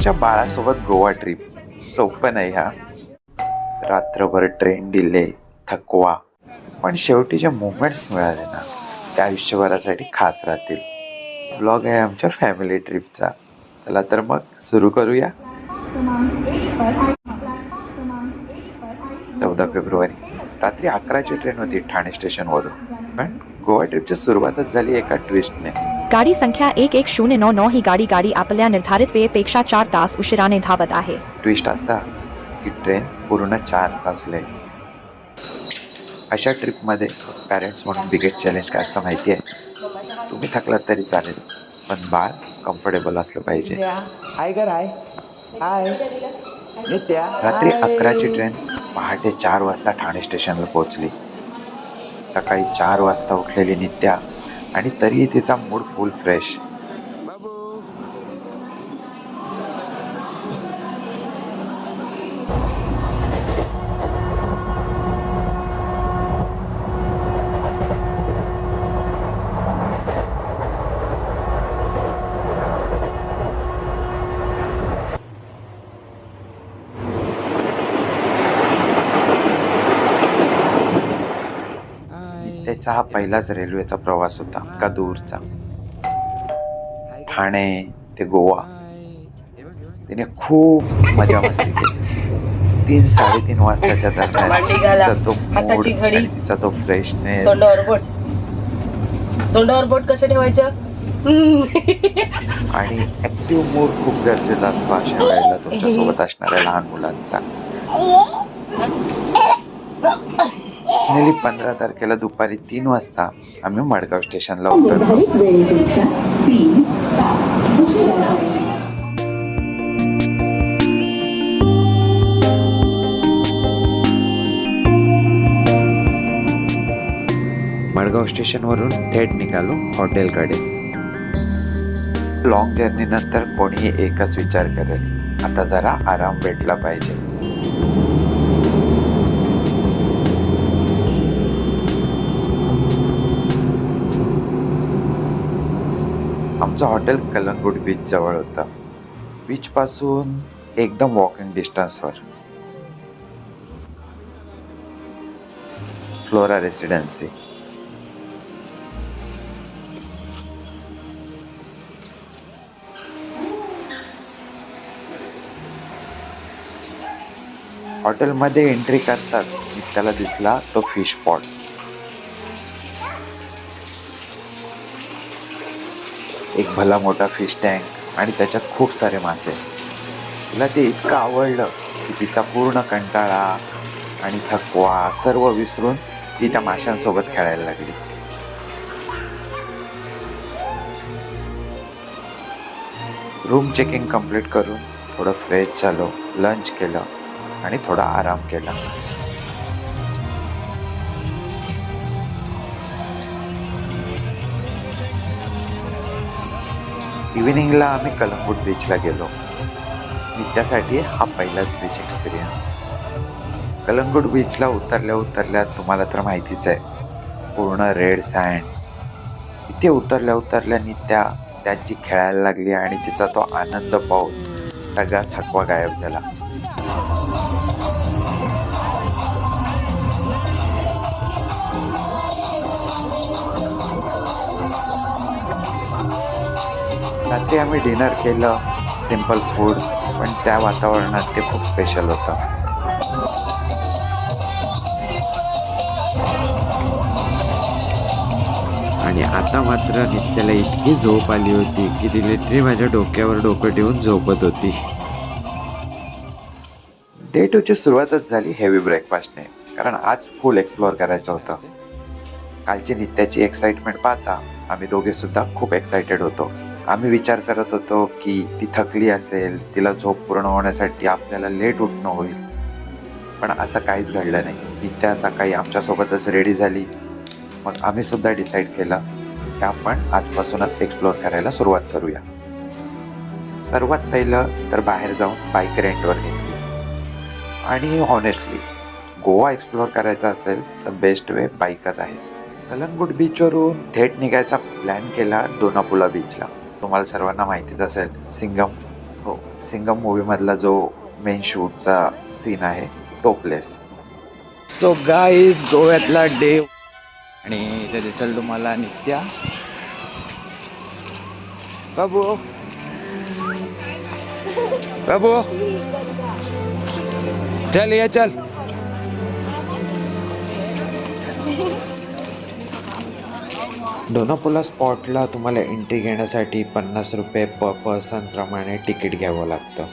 आमच्या बाळासोबत गोवा ट्रिप सोपं नाही हा. रात्रभर ट्रेन डिले, थकवा, पण शेवटी जे मोमेंट्स मिळाले ना त्या आयुष्यभरासाठी खास राहतील. ब्लॉग आहे आमच्या फॅमिली ट्रिपचा. चला तर मग सुरू करूया. 14 फेब्रुवारी रात्री 11ची ट्रेन होती ठाणे स्टेशनवरून. पण गोवा ट्रिपची सुरुवातच झाली एका ट्विस्टने. गाडी संख्या 11099 ही गाडी आपल्या निर्धारित वेळेपेक्षा 4 तास उशिराने धावत आहे. ट्विस्ट असा की ट्रेन पूर्ण 4 तास लेट. अशा ट्रिपमध्ये पॅरेंट्स म्हणून बिगेस्ट चॅलेंज काय असतं माहिती आहे? तुम्ही थकलात तरी चालेल, पण बाळ कम्फर्टेबल असलं पाहिजे. रात्री 11ची ट्रेन पहाटे 4 वाजता ठाणे स्टेशनला पोहोचली. सकाळी 4 वाजता उठलेली नित्या आणि तरीही तिचा मूड फुल फ्रेश. त्याचा हा पहिलाच रेल्वेचा प्रवास होता, का दूरचा. ठाणे ते गोवा. तिने खूप मजा मस्ती केली. 3-3:30 वाजताच्या दरम्यान तिचा तो मूड आणि तिचा तो फ्रेशनेस. तोंडावर बोट कसं ठेवायचं आणि ऍक्टिव्ह मूड खूप गरजेचा असतो अशा वेळेला तुमच्या सोबत असणाऱ्या लहान मुलांचा. 15 तारखेला दुपारी 3 वाजता आम्ही मडगाव स्टेशनला उतरलो. मडगाव स्टेशनवरून थेट निघालो हॉटेलकडे. लॉंग जर्नी नंतर कोणीही एकच विचार करेल, आता जरा आराम भेटला पाहिजे. आमचं हॉटेल कलंगूट बीच जवळ होतं. बीच पासून एकदम वॉकिंग डिस्टन्सवर फ्लोरा रेसिडेन्सी. हॉटेलमध्ये एंट्री करताच त्याला दिसला तो फिश पॉट. एक भला मोठा फिश टँक आणि त्याच्यात खूप सारे मासे. तिला ते इतकं आवडलं की तिचा पूर्ण कंटाळा आणि थकवा सर्व विसरून ती त्या माशांसोबत खेळायला लागली. रूम चेकिंग कंप्लीट करून थोडं फ्रेश झालो, लंच केलं आणि थोडा आराम केला. इव्हिनिंगला आम्ही कलंगूट बीचला गेलो. नित्यासाठी हा पहिलाच बीच एक्सपिरियन्स. कलंगूट बीचला उतरल्या तुम्हाला तर माहितीच आहे, पूर्ण रेड सँड. इथे उतरल्या नित्या त्याची खेळायला लागली आणि तिचा तो आनंद पाहून सगळा थकवा गायब झाला. रात्री आम्ही डिनर केलं, सिंपल फूड, पण त्या वातावरणात ते खूप स्पेशल होतं. आणि आता मात्र नित्याला इतकी झोप आली होती की ती लिटरली माझ्या डोक्यावर डोकं ठेवून झोपत होती. डे 2ची सुरुवातच झाली हेवी ब्रेकफास्टने, कारण आज फुल एक्सप्लोअर करायचं होतं. कालची नित्याची एक्साइटमेंट पाहता आम्ही दोघे सुद्धा खूप एक्साइटेड होतो. आम्ही विचार करत होतो की ती थकली असेल, तिला झोप पूर्ण होण्यासाठी आपल्याला लेट उठणं होईल, पण असं काहीच घडलं नाही. नित्या सकाळी आमच्यासोबतच रेडी झाली. मग आम्ही सुद्धा डिसाईड केलं की आपण आजपासूनच एक्सप्लोअर करायला सुरुवात करूया. सर्वात पहिलं तर बाहेर जाऊन बाईक रेंटवर घेतली. आणि हॉनेस्टली गोवा एक्सप्लोअर करायचा असेल तर बेस्ट वे बाईकच आहे. कलंगूट बीचवरून थेट निघायचा प्लॅन केला दोनापुला बीचला. तुम्हाला सर्वांना माहितीच असेल, सिंगम. हो, सिंगम मूवी मधला जो मेन शूटचा सीन आहे तो प्लेस. सो गाईज गोव्यातला डे आणि इथे दिसेल तुम्हाला नित्या. बाबू बाबू चल ये चल. डोनापोला स्पॉटला तुम्हाला एंट्री घेण्यासाठी 50 रुपये पर पर्सन प्रमाणे तिकीट घ्यावं लागतं.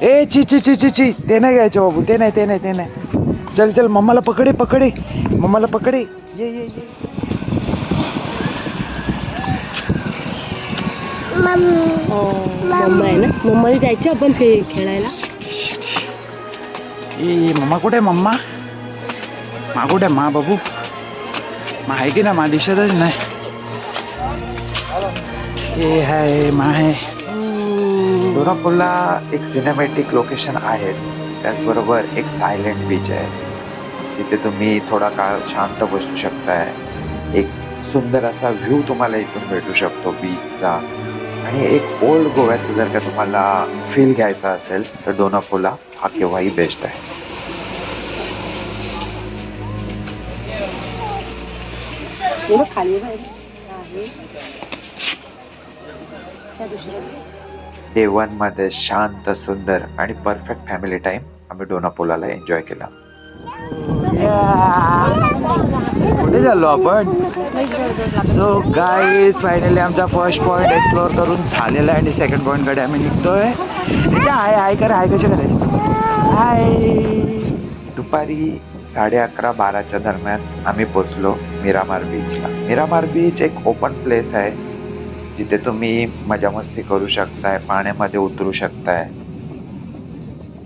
ए ची ची ची ची ची ते नाही घ्यायचं बाबू, ते नाही ते नाही ते नाही. चल चल मम्माला पकडे पकडे, मम्माला पकडे. ये ये ये. मम्मा आहे ना, मम्माला जायचं आपण खेळायला. ए मम्मा कुठे, मम्मा मा कुठे, मा बाबू मा आहे की ना, मा दिसतच नाही. ए हाय मा आहे. डोनापोला एक सिनेमॅटिक लोकेशन आहेच, त्याचबरोबर एक सायलेंट बीच आहे. तिथे तुम्ही थोडा काळ शांत बसू शकताय. एक सुंदर असा व्ह्यू तुम्हाला इथून भेटू शकतो बीचचा. आणि एक ओल्ड गोव्याचं जर का तुम्हाला फील घ्यायचा असेल तर डोनापोला हा केव्हाही बेस्ट आहे. खाली आहे डे 1 मध्ये शांत, सुंदर आणि परफेक्ट फॅमिली टाइम आम्ही डोनापोलाला एन्जॉय केला. कुठे चाललो आपण. सो गाईज फायनली आमचा फर्स्ट पॉइंट एक्सप्लोअर करून झालेला आहे आणि सेकंड पॉइंट कडे आम्ही निघतोय. हाय हाय करा, हाय कशा करायचं. हाय. दुपारी 11:30-12च्या दरम्यान आम्ही पोचलो मिरामार बीचला. मिरामार बीच एक ओपन प्लेस आहे जिथे तुम्ही मजा मस्ती करू शकताय, पाण्यामध्ये उतरू शकताय.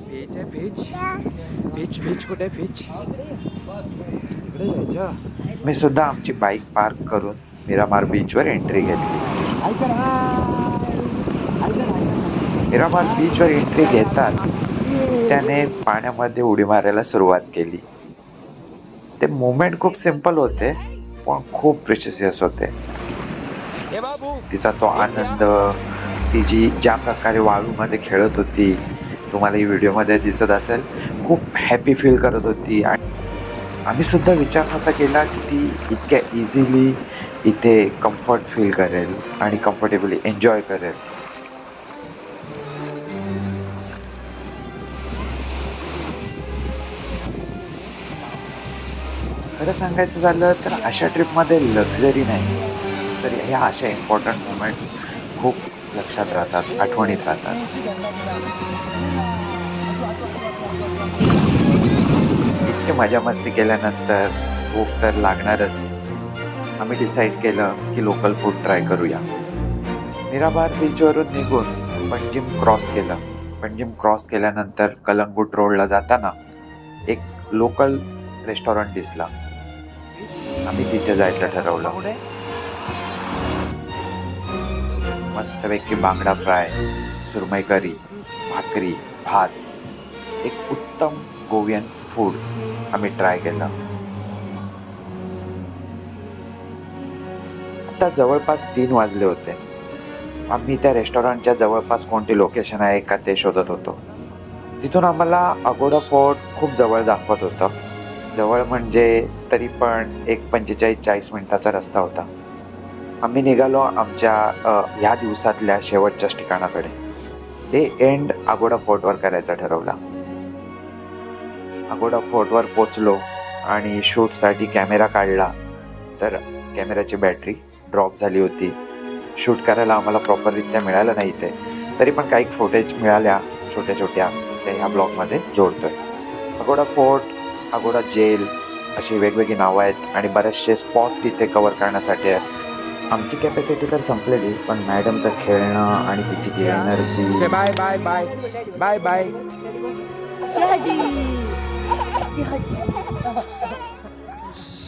बीच आहे बीच. बीच बीच कुठे बीच. इकडे जायचं. मी सुद्धा आमची बाईक पार्क करून मिरामार बीचवर एंट्री घेतली. हाय करा, हाय करा. मिरामार बीचवर एंट्री घेताच त्याने पाण्यामध्ये उडी मारायला सुरुवात केली. ते मोमेंट खूप सिंपल होते पण खूप प्रिशियस होते. तिचा तो आनंद, ती ज्या प्रकारे वाळूमध्ये खेळत होती, तुम्हाला ही व्हिडिओमध्ये दिसत असेल, खूप हॅपी फील करत होती. आणि आम्ही सुद्धा विचार नव्हता केला की ती इतक्या इझिली इथे कम्फर्ट फील करेल आणि कम्फर्टेबली एन्जॉय करेल. खरं सांगायचं झालं तर अशा ट्रिपमध्ये लक्झरी नाही तर ह्या अशा इम्पॉर्टंट मोमेंट्स खूप लक्षात राहतात, आठवणीत राहतात. इतके मजा मस्ती केल्यानंतर भूक तर लागणारच. आम्ही डिसाईड केलं की लोकल फूड ट्राय करूया. मिरामार बीचवरून निघून पंजिम क्रॉस केलं. पंजिम क्रॉस केल्यानंतर कलंगूट रोडला जाताना एक लोकल रेस्टॉरंट दिसला. आम्ही तिथे जायचं ठरवलं. मस्तपैकी बांगडा फ्राय, सुरमई करी, भाकरी, भात, एक उत्तम गोवियन फूड आम्ही ट्राय केलं. आता जवळपास 3 वाजले होते. आम्ही त्या रेस्टॉरंटच्या जवळपास कोणती लोकेशन आहे का ते शोधत होतो. तिथून आम्हाला अगोडा फोर्ट खूप जवळ दाखवत होतं. जवळ म्हणजे तरी पण एक 45-40 मिनिटाचा रस्ता होता. आम्ही निघालो आमच्या ह्या दिवसातल्या शेवटच्याच ठिकाणाकडे. डे एंड अगोडा फोर्टवर करायचा ठरवला. अगोडा फोर्टवर पोचलो आणि शूटसाठी कॅमेरा काढला तर कॅमेराची बॅटरी ड्रॉप झाली होती. शूट करायला आम्हाला प्रॉपररित्या मिळालं नाही ते, तरी पण काही फुटेज मिळाल्या छोट्या छोट्या, त्या ह्या ब्लॉगमध्ये जोडतोय. अगोडा फोर्ट, अगोडा जेल अशी वेगवेगळी नावं आहेत आणि बरेचसे स्पॉट तिथे कव्हर करण्यासाठी आहेत. आमची कॅपॅसिटी तर संपलेली, पण मॅडमचं खेळणं आणि तिची ती energy. Bye bye bye bye bye.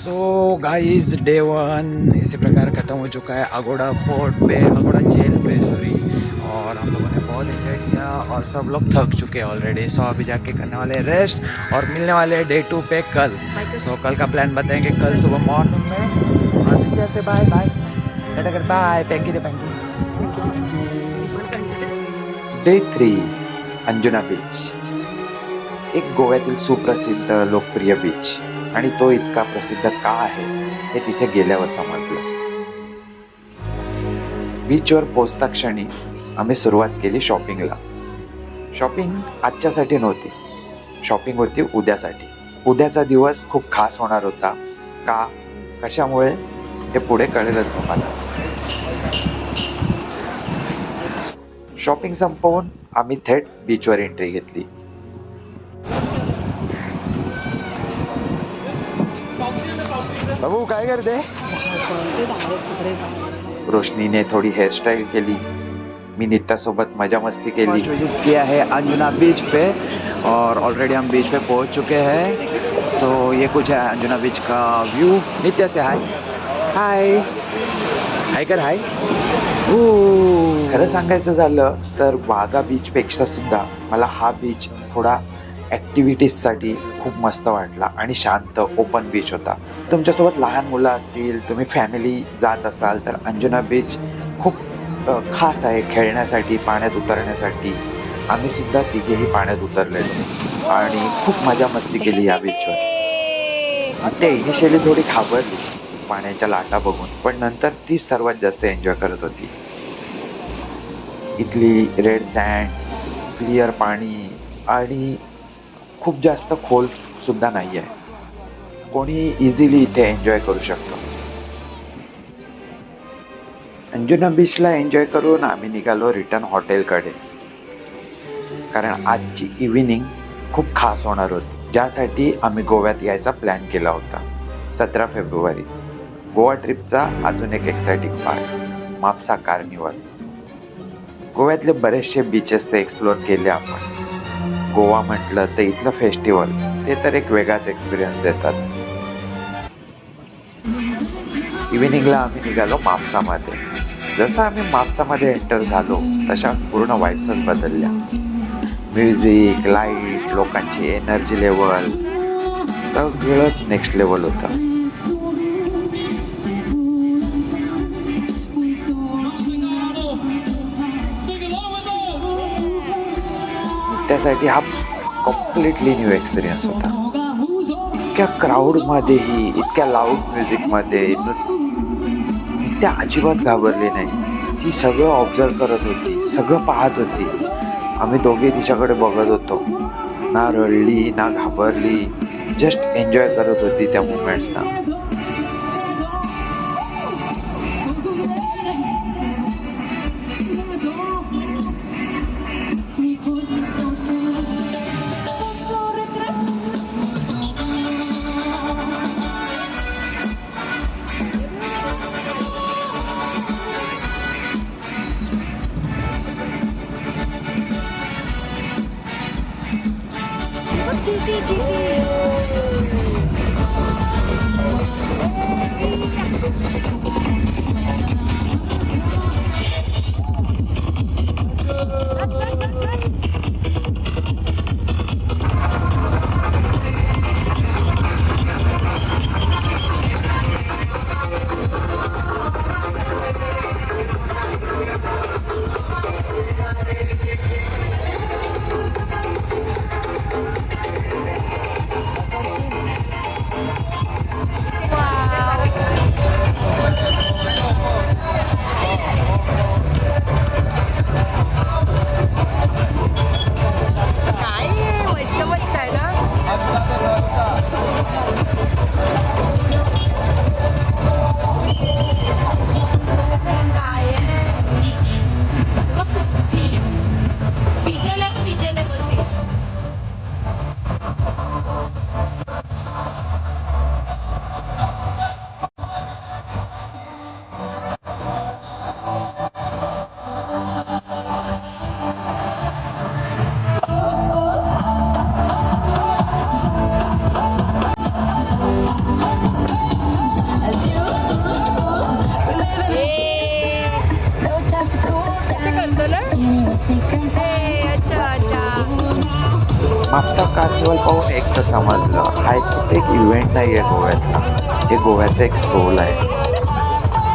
So guys day 1 इसी प्रकार ख़त्म हो चुका है. अगोड़ा फोर्ट पे, अगोड़ा जेल पे सॉरी, और हम लोगों ने बहुत एंजॉय किया और सब लोग थक चुके हैं ऑलरेडी। सो अभी जाके करने वाले रेस्ट और मिलने वाले डे 2 पे कल। सो कल का प्लान बताएंगे कल सुबह मॉर्निंग में। आदित्य से बाय बाय, टाटा कर बाय, पैंकी दे पैंकी। डे 3 अंजुना बीच, एक गोव्यातील सुप्रसिद्ध लोकप्रिय बीच, आणि तो इतका प्रसिद्ध का आहे हे तिथे गेल्यावर समजलं. बीचवर पोचता क्षणी आम्ही सुरुवात केली शॉपिंगला. शॉपिंग आजच्यासाठी नव्हती, शॉपिंग होती उद्यासाठी. उद्याचा दिवस खूप खास होणार होता. का, कशामुळे हे पुढे कळेलच तुम्हाला. शॉपिंग संपवून आम्ही थेट बीचवर एंट्री घेतली. बाबू काय करते? रोशनीने थोडी हेअरस्टाईल केली, मी नित्यासोबत मजा मस्ती केली. विजिट किया है अंजुना बीच पे और ऑलरेडी हम बीच पे पहुंच चुके हैं. सो ये कुछ है अंजुना बीच का व्यू. नित्य से हाय हाय हाय कर हाय. खरं सांगायचं झालं तर वाघा बीचपेक्षा सुद्धा मला हा बीच थोडा ॲक्टिव्हिटीजसाठी खूप मस्त वाटला आणि शांत ओपन बीच होता. तुमच्यासोबत लहान मुलं असतील, तुम्ही फॅमिली जात असाल तर अंजुना बीच खूप खास आहे खेळण्यासाठी, पाण्यात उतरण्यासाठी. आम्ही सुद्धा तिघेही पाण्यात उतरलेलो आणि खूप मजा मस्ती केली या बीचवर. ते इनिशियली थोडी घाबरली पाण्याच्या लाटा बघून, पण नंतर ती सर्वात जास्त एन्जॉय करत होती. इथली रेड सँड, क्लिअर पाणी आणि खूप जास्त खोल सुद्धा नाही आहे. कोणी इझिली इथे एन्जॉय करू शकतो. अंजुना बीचला एन्जॉय करून आम्ही निघालो रिटर्न हॉटेलकडे, कारण आजची इव्हिनिंग खूप खास होणार होती, ज्यासाठी आम्ही गोव्यात यायचा प्लॅन केला होता. 17 फेब्रुवारी गोवा ट्रिपचा अजून एक एक्साइटिंग पार्ट, मापसा कार्निवल. गोव्यातले बरेचसे बीचेस ते एक्सप्लोअर केले आपण. गोवा म्हटलं तर इथलं फेस्टिवल ते तर एक वेगळाच एक्सपिरियन्स देतात. इव्हिनिंगला आम्ही निघालो मापसामध्ये. जसं आम्ही मापसामध्ये एंटर झालो तशा पूर्ण वाईब्सच बदलल्या. म्युझिक, लाईट, लोकांची एनर्जी लेवल सगळंच नेक्स्ट लेवल होतं. त्यासाठी हा कम्प्लिटली न्यू एक्सपिरियन्स होता. इतक्या क्राऊडमध्येही, इतक्या लाऊड म्युझिकमध्ये नित्या अजिबात घाबरली नाही. ती सगळं ऑब्झर्व करत होती, सगळं पाहत होती. आम्ही दोघे तिच्याकडे बघत होतो. ना रडली ना घाबरली, जस्ट एन्जॉय करत होती त्या मुमेंट्सना. म्हापसा कार्निवल पाहून एक तर समजलं हा एक इव्हेंट नाही आहे गोव्यातला, हे गोव्याचं एक सोल आहे.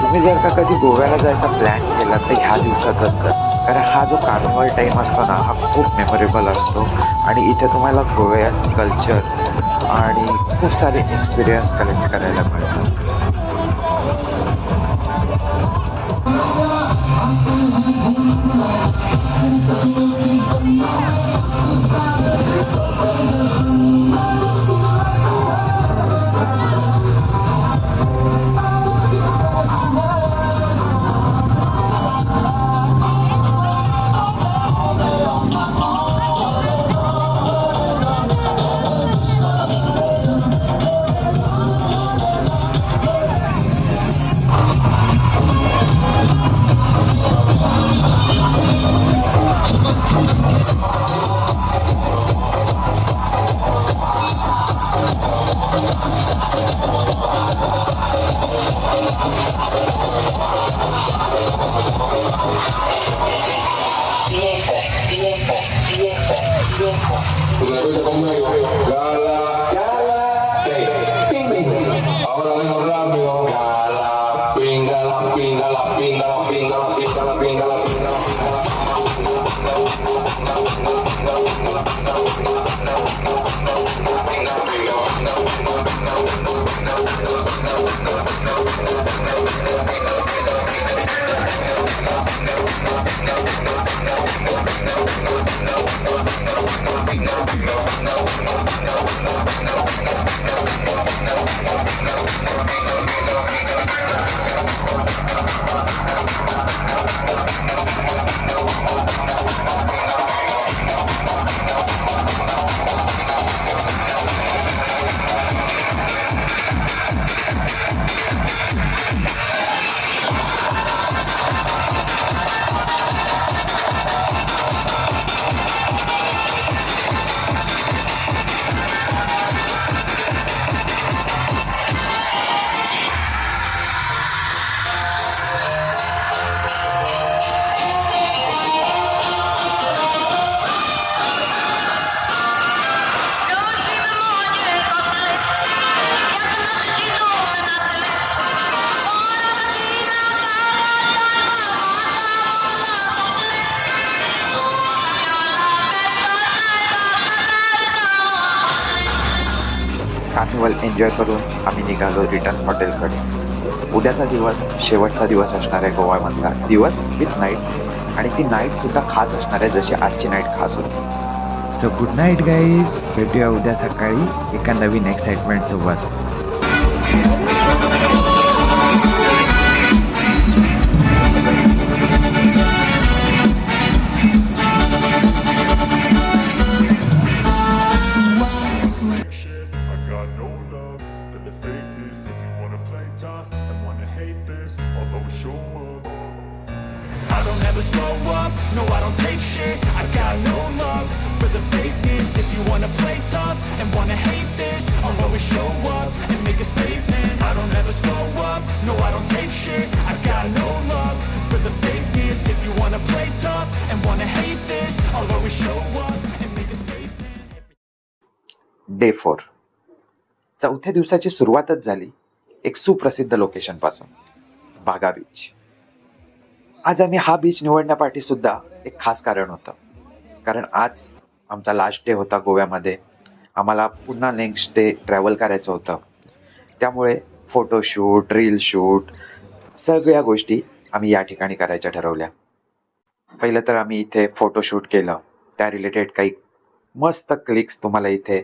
तुम्ही जर का कधी गोव्याला जायचा प्लॅन केला तर ह्या दिवसातच जा, कारण हा जो कार्निवल टाईम असतो ना हा खूप मेमोरेबल असतो आणि इथे तुम्हाला गोव्यात कल्चर आणि खूप सारे एक्सपिरियन्स कलेक्ट करायला मिळतात. Repite conmigo. Gala, gala, ahora digo rápido. Gala, pinga, la pinga, la pinga, la pinga, la pinga, la pinga, la pinga, carnival enjoy करून आम्ही निघालो रिटर्न हॉटेलकडे. उद्याचा दिवस शेवटचा दिवस असणार आहे गोव्यामधला, दिवस विथ नाईट, आणि ती नाईटसुद्धा खास असणार आहे जशी आजची नाईट खास होती. सो गुड नाईट गाईज, भेटूया उद्या सकाळी एका नवीन एक्साइटमेंट सोबत. I got no love for the fakeness. If you wanna play tough and wanna hate this, I'll always show up. I don't ever slow up, no I don't take shit. I got no love for the fakeness. If you wanna play tough and wanna hate this, I'll always show up and make a statement. I don't ever slow up, no I don't take shit. I got no love for the fakeness. If you wanna play tough and wanna hate this, I'll always show up and make a statement. Day 4. चौथ्या दिवसाची सुरुवातच झाली एक सुप्रसिद्ध location पासून, बागा beach. आज आम्ही हा बीच निवडण्यासाठी सुद्धा एक खास कारण होतं, कारण आज आमचा लास्ट डे होता गोव्यामध्ये. आम्हाला पुन्हा नेक्स्ट डे ट्रॅव्हल करायचं होतं, त्यामुळे फोटोशूट, रील शूट सगळ्या गोष्टी आम्ही या ठिकाणी करायच्या ठरवल्या. पहिलं तर आम्ही इथे फोटोशूट केलं, त्या रिलेटेड काही मस्त क्लिक्स तुम्हाला इथे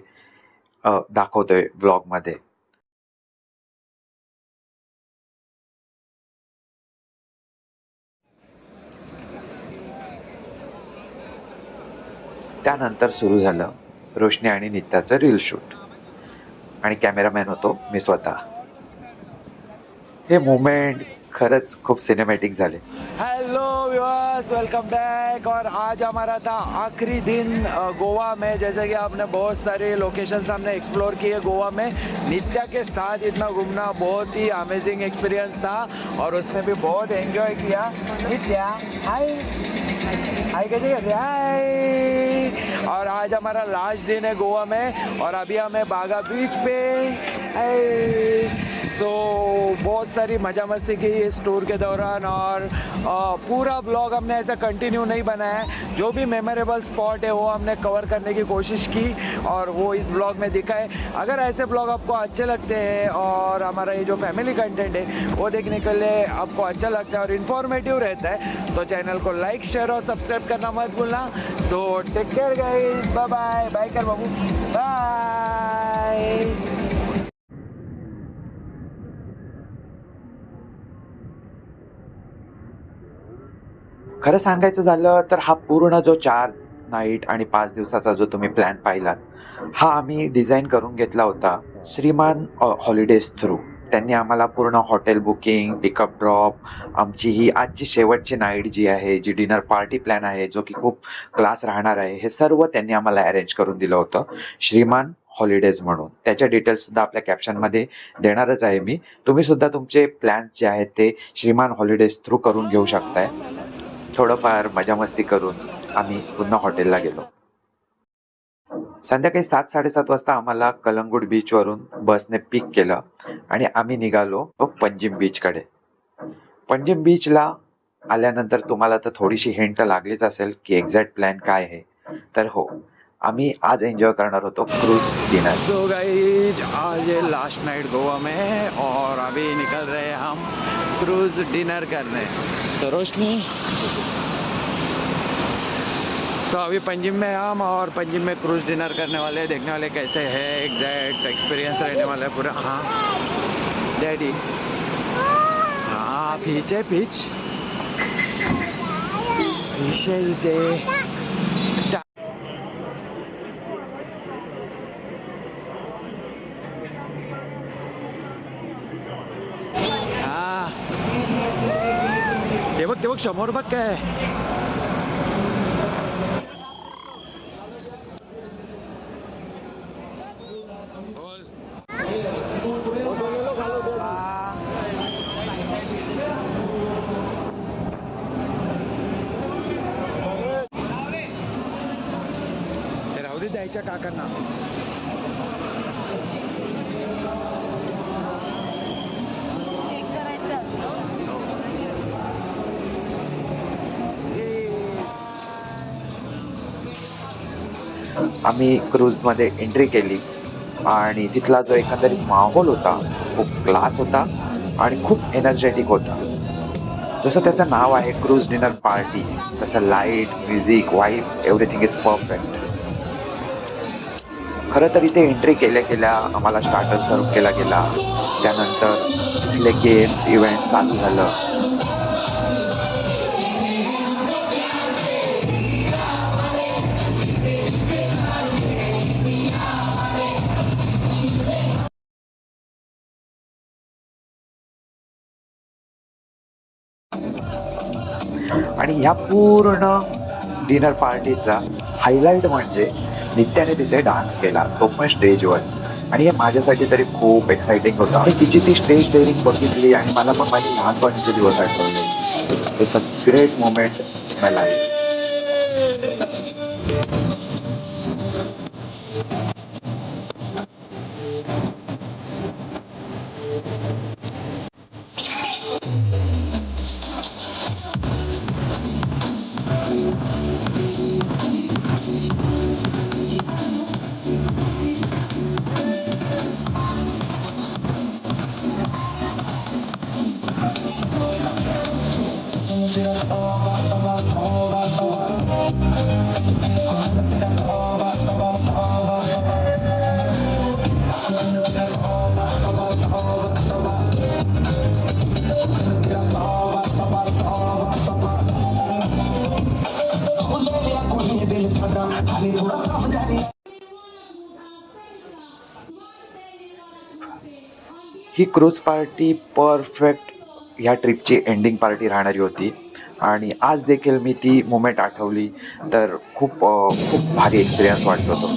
दाखवतोय व्लॉगमध्ये. त्यानंतर सुरू झालं रोशनी आणि नित्याचं रील शूट, आणि कॅमेरामॅन होतो मी स्वतः. हे मोमेंट खरंच खूप सिनेमॅटिक झाले. Hello viewers, welcome back. और आज हमारा था आखिरी दिन गोवा में। जैसे कि आपने बहुत सारे लोकेशंस हमने एक्सप्लोर किए गोवा में। नित्या के साथ इतना घूमना बहुत ही अमेजिंग एक्सपीरियंस था और उसने भी बहुत एंजॉय किया। नित्या हाय हाय, कैसे करते हाय। और आज हमारा लास्ट दिन है गोवा में और अभी हम हैं बागा बीच पे। सो बहुत सारी मजा मस्ती की इस टूर के दौरान और पूरा ब्लॉग हमने ऐसा कंटिन्यू नहीं बनाया है। जो भी मेमोरेबल स्पॉट है वो हमने कवर करने की कोशिश की और वो इस ब्लॉग में दिखा है। अगर ऐसे ब्लॉग आपको अच्छे लगते हैं और हमारा ये जो फैमिली कंटेंट है वो देखने के लिए आपको अच्छा लगता है और इन्फॉर्मेटिव रहता है तो चैनल को लाइक शेयर और सब्सक्राइब करना मत भूलना। So take care guys, bye bye. Bye कर बाबू, बाय। खरं सांगायचं झालं तर हा पूर्ण जो 4 नाईट आणि 5 दिवसाचा जो तुम्ही प्लॅन पाहिलात हा आम्ही डिझाईन करून घेतला होता श्रीमान हॉलिडेज थ्रू। त्यांनी आम्हाला पूर्ण हॉटेल बुकिंग, पिकअप ड्रॉप, आमची ही आजची शेवटची नाईट जी आहे, जी डिनर पार्टी प्लॅन आहे जो की खूप क्लास राहणार आहे, हे सर्व त्यांनी आम्हाला अरेंज करून दिलं होतं श्रीमान हॉलिडेज म्हणून। त्याच्या डिटेल्स सुद्धा आपल्या कॅप्शनमध्ये देणारच आहे मी। तुम्ही सुद्धा तुमचे प्लॅन्स जे आहेत ते श्रीमान हॉलिडेज थ्रू करून घेऊ शकताय। थोडंफार मजा मस्ती करून आम्ही पुन्हा हॉटेलला गेलो। संध्याकाळी 7-7:30 वाजता आम्हाला कलंगूट बीचवरून बसने पिक केलं आणि आम्ही निघालो पंजिम बीचकडे। पंजिम बीचला आल्यानंतर तुम्हाला तर थोडीशी हिंट लागलीच असेल की एक्झॅक्ट प्लॅन काय आहे। तर हो, आम्ही आज एंजॉय करणार होतो क्रूज डिनर। सो गाइस, आज है लास्ट नाइट गोवा में और अभी निकल रहे हैं हम क्रूज डिनर करने। सो रोशनी, सो अभी पंजिम में हम और पंजिम में क्रूज डिनर करने वाले, देखने वाले कैसे है, एग्जैक्ट एक्सपीरियंस रहने वाला है पूरा। हाँ डैडी, हाँ पीछे पीछे इथे ते बघ समोर बघ काय। ते राहू दे द्यायच्या काकांना। आम्ही क्रूजमध्ये एंट्री केली आणि तिथला जो एकंदरीत माहोल होता खूप क्लास होता आणि खूप एनर्जेटिक होता। जसं त्याचं नाव आहे क्रूज डिनर पार्टी, तसं light, music, vibes, everything is perfect. खरं तर इथे एंट्री केल्या केल्या आम्हाला स्टार्टर सर्व केला गेला, त्यानंतर तिथले गेम्स इव्हेंट चालू झालं। आणि ह्या पूर्ण डिनर पार्टीचा हायलाईट म्हणजे नित्याने तिथे डान्स केला, तो पण स्टेजवर। आणि हे माझ्यासाठी तरी खूप एक्साइटिंग होतं आणि तिची ती स्टेज डेअरिंग बघितली आणि मला पण माझे लहानपणीचे दिवस Athawale. It's a great moment in my life. He cruise party perfect ह्या ट्रिपची एंडिंग पार्टी राहणारी होती आणि आज देखील मी ती मोमेंट आठवली तर खूप भारी एक्सपिरियन्स वाटत होतो.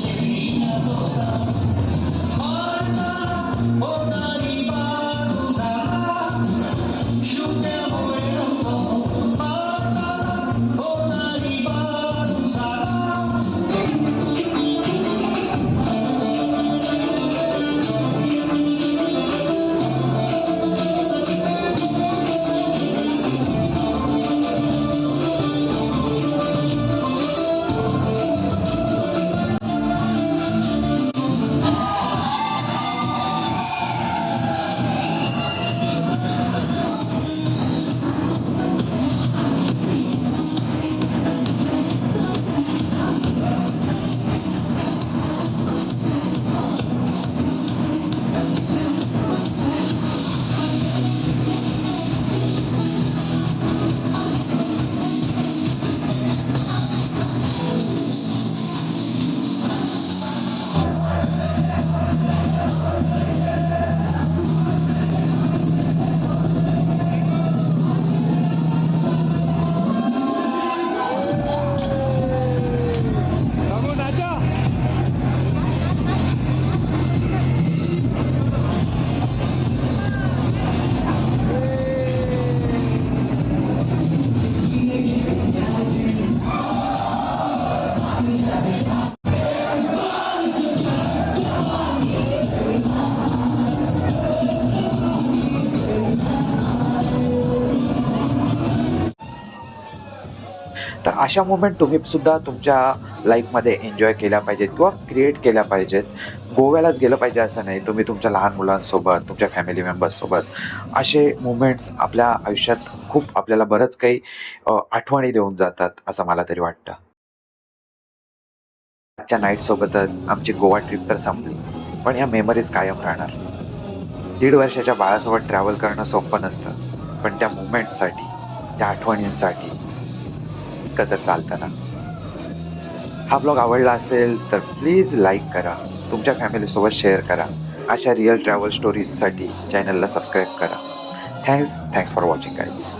तर अशा मोमेंट तुम्ही सुद्धा तुमच्या लाईफमध्ये एन्जॉय केल्या पाहिजेत किंवा क्रिएट केल्या पाहिजेत. गोव्यालाच गेलं पाहिजे असं नाही, तुम्ही तुमच्या लहान मुलांसोबत, तुमच्या फॅमिली मेंबर्ससोबत असे मोमेंट्स आपल्या आयुष्यात खूप आपल्याला बरंच काही आठवणी देऊन जातात असं मला तरी वाटतं. आजच्या नाईटसोबतच आमची गोवा ट्रिप तर संपली, पण या मेमरीज कायम राहणार. 1.5 वर्षाच्या बाळासोबत ट्रॅव्हल करणं सोपं नसतं, पण त्या मोमेंट्ससाठी, त्या आठवणींसाठी तर चालतं ना. हा ब्लॉग आवडला असेल तर प्लीज लाईक करा, तुमच्या फॅमिलीसोबत शेअर करा. अशा रिअल ट्रॅव्हल स्टोरीजसाठी चॅनलला सबस्क्राईब करा. Thanks for watching guys.